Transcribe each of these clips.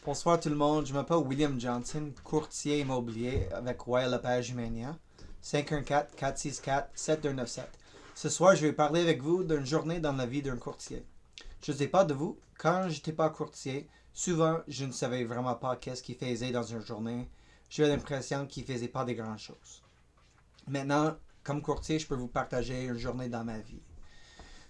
Bonsoir tout le monde, je m'appelle William Johnson, courtier immobilier avec Royal Lepage Humania. 514-464-7297. Ce soir, je vais parler avec vous d'une journée dans la vie d'un courtier. Je ne sais pas de vous, quand je n'étais pas courtier, souvent je ne savais vraiment pas qu'est-ce qu'il faisait dans une journée. J'avais l'impression qu'il ne faisait pas des grandes choses. Maintenant, comme courtier, je peux vous partager une journée dans ma vie.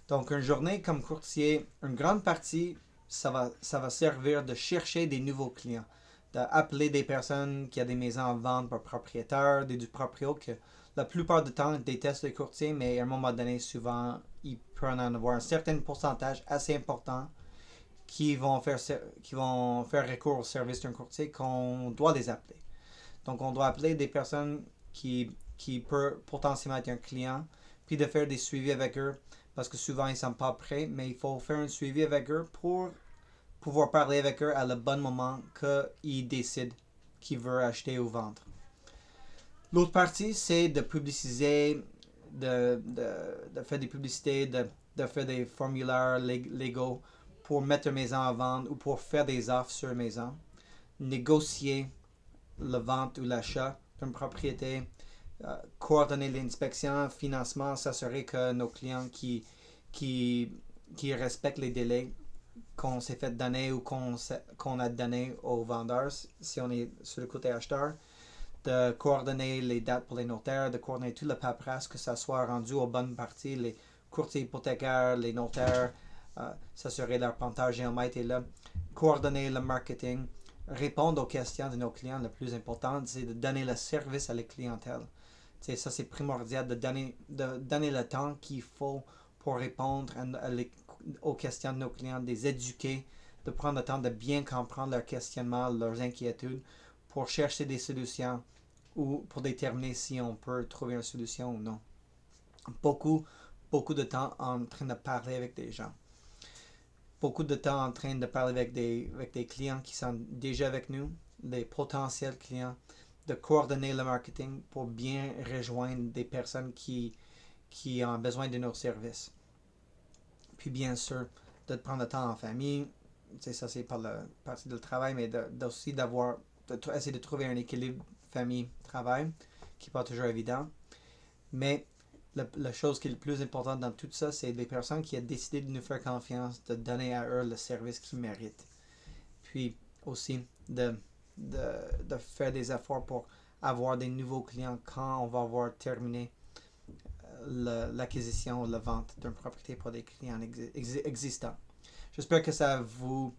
Donc, une journée comme courtier, une grande partie, ça va servir de chercher des nouveaux clients, d'appeler des personnes qui ont des maisons en vente par propriétaire, du proprio que la plupart du temps détestent les courtiers, mais à un moment donné, souvent, ils peuvent en avoir un certain pourcentage assez important qui vont faire recours au service d'un courtier qu'on doit les appeler. Donc, on doit appeler des personnes qui peuvent potentiellement être un client, puis de faire des suivis avec eux, parce que souvent ils ne sont pas prêts, mais il faut faire un suivi avec eux pour pouvoir parler avec eux à le bon moment qu'ils décident qu'ils veulent acheter ou vendre. L'autre partie, c'est de publiciser, de faire des publicités, de faire des formulaires légaux pour mettre une maison à vendre ou pour faire des offres sur une maison, négocier la vente ou l'achat d'une propriété, coordonner l'inspection, financement, s'assurer que nos clients qui, qui respectent les délais qu'on s'est fait donner ou qu'on a donné aux vendeurs, si on est sur le côté acheteur, de coordonner les dates pour les notaires, de coordonner toute la paperasse, que ça soit rendu aux bonnes parties, les courtiers hypothécaires, les notaires, s'assurer leur compteur géomètre est là, coordonner le marketing, répondre aux questions de nos clients. Le plus important, c'est de donner le service à la clientèle. T'sais, ça, c'est primordial de donner le temps qu'il faut pour répondre aux questions de nos clients, de les éduquer, de prendre le temps de bien comprendre leurs questionnements, leurs inquiétudes, pour chercher des solutions ou pour déterminer si on peut trouver une solution ou non. Beaucoup, beaucoup de temps en train de parler avec des gens. Beaucoup de temps en train de parler avec des clients qui sont déjà avec nous, des potentiels clients, de coordonner le marketing pour bien rejoindre des personnes qui ont besoin de nos services. Puis bien sûr, de prendre le temps en famille, ça c'est par la partie du travail, mais aussi essayer de trouver un équilibre famille-travail qui n'est pas toujours évident. Mais la chose qui est le plus importante dans tout ça, c'est des personnes qui ont décidé de nous faire confiance, de donner à eux le service qu'ils méritent. Puis aussi de faire des efforts pour avoir des nouveaux clients quand on va avoir terminé l'acquisition ou la vente d'une propriété pour des clients existants. J'espère que ça vous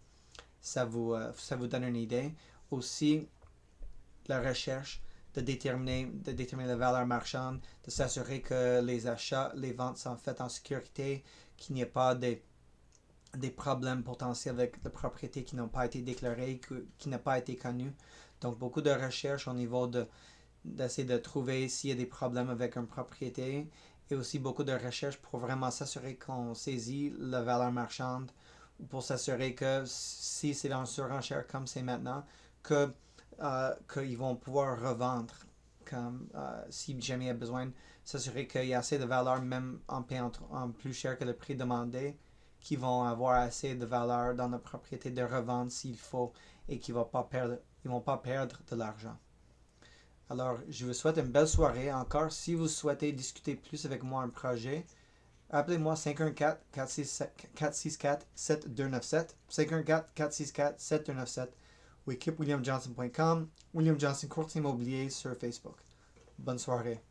donne une idée. Aussi, la recherche de déterminer la valeur marchande, de s'assurer que les achats, les ventes sont faites en sécurité, qu'il n'y ait pas des problèmes potentiels avec les propriétés qui n'ont pas été déclarées, qui n'ont pas été connues. Donc, beaucoup de recherche au niveau d'essayer de trouver s'il y a des problèmes avec une propriété, et aussi beaucoup de recherche pour vraiment s'assurer qu'on saisit la valeur marchande, pour s'assurer que si c'est dans surenchère comme c'est maintenant, qu'ils vont pouvoir revendre, comme si jamais il y a besoin, s'assurer qu'il y a assez de valeur même en payant en plus cher que le prix demandé, qui vont avoir assez de valeur dans la propriété de revendre s'il faut, et qu'ils ne vont pas perdre de l'argent. Alors, je vous souhaite une belle soirée. Encore, si vous souhaitez discuter plus avec moi un projet, appelez-moi 514-464-7297. 514-464-7297. Ou équipe williamjohnson.com. William Johnson Courtier Immobilier sur Facebook. Bonne soirée.